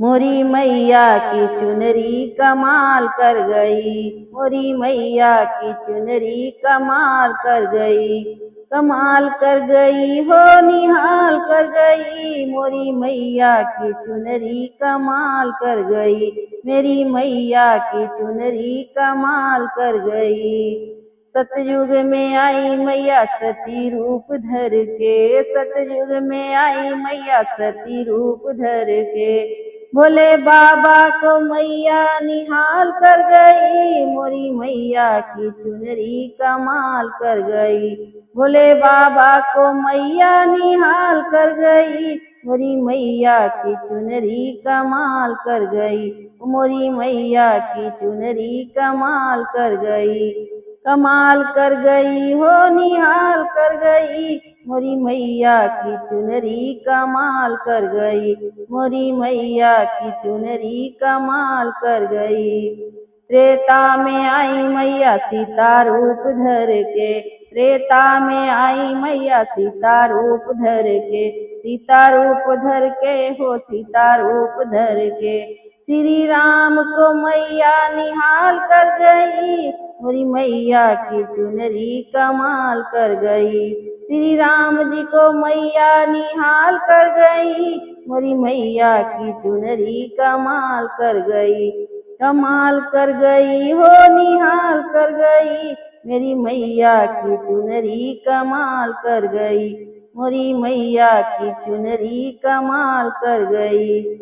मोरी मैया की चुनरी कमाल कर गई, मोरी मैया की चुनरी कमाल कर गई, कमाल कर गई हो निहाल कर गई। मोरी मैया की चुनरी कमाल कर गई, मेरी मैया की चुनरी कमाल कर गई। सतयुग में आई मैया सती रूप धर के, सतयुग में आई मैया सती रूप धर के। भोले बाबा को मैया निहाल कर गई, मोरी मैया की चुनरी कमाल कर गई। भोले बाबा को मैया निहाल कर गई, मोरी मैया की चुनरी कमाल कर गई, मोरी मैया की चुनरी कमाल कर गई। कमाल कर गई हो निहाल कर गई, मोरी मैया की चुनरी कमाल कर गई, मोरी मैया की चुनरी कमाल कर गई। त्रेता में आई मैया सीता रूप धर के, त्रेता में आई मैया सीता रूप धर के, सीता रूप धर के हो सीता रूप धर के। श्री राम को मैया निहाल कर गई, मोरी मैया की चुनरी कमाल कर गई। श्री राम जी को मैया निहाल कर गई, मोरी मैया की चुनरी कमाल कर गई, कमाल कर गई हो निहाल कर गई। मेरी मैया की चुनरी कमाल कर गई, मोरी मैया की चुनरी कमाल कर गई।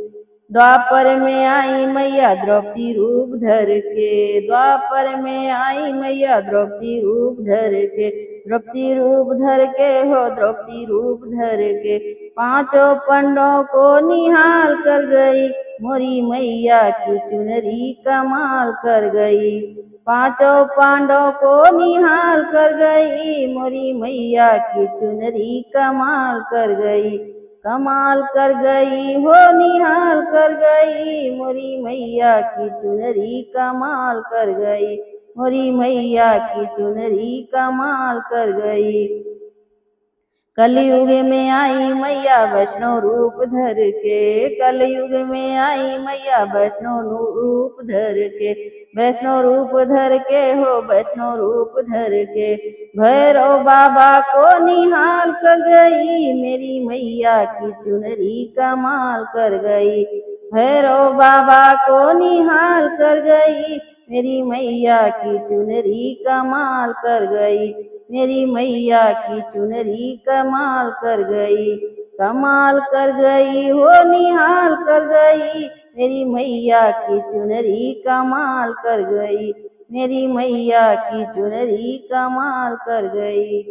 द्वापर में आई मैया द्रौपदी रूप धर के, द्वापर में आई मैया द्रौपदी रूप धर के, द्रौपदी रूप धर के हो द्रौपदी रूप धर के। पांचों पंडों को निहाल कर गई, मोरी मैया की चुनरी कमाल कर गई। पांचों पांडवों को निहाल कर गई, मोरी मैया की चुनरी कमाल कर गई, कमाल कर गई हो निहाल कर गई। मोरी मैया की चुनरी कमाल कर गई, मोरी मैया की चुनरी कमाल कर गई। कलयुग में आई मैया वैष्णो रूप धर के, कलयुग में आई मैया वैष्णो रूप धर के, वैष्णो रूप धर के हो वैष्णो रूप धर के। भैरव बाबा को निहाल कर गई, मेरी मैया की चुनरी कमाल कर गई। भैरव बाबा को निहाल कर गई, मेरी मैया की चुनरी कमाल कर गई, मेरी मैया की चुनरी कमाल कर गई। कमाल कर गई हो निहाल कर गई, मेरी मैया की चुनरी कमाल कर गई, मेरी मैया की चुनरी कमाल कर गई।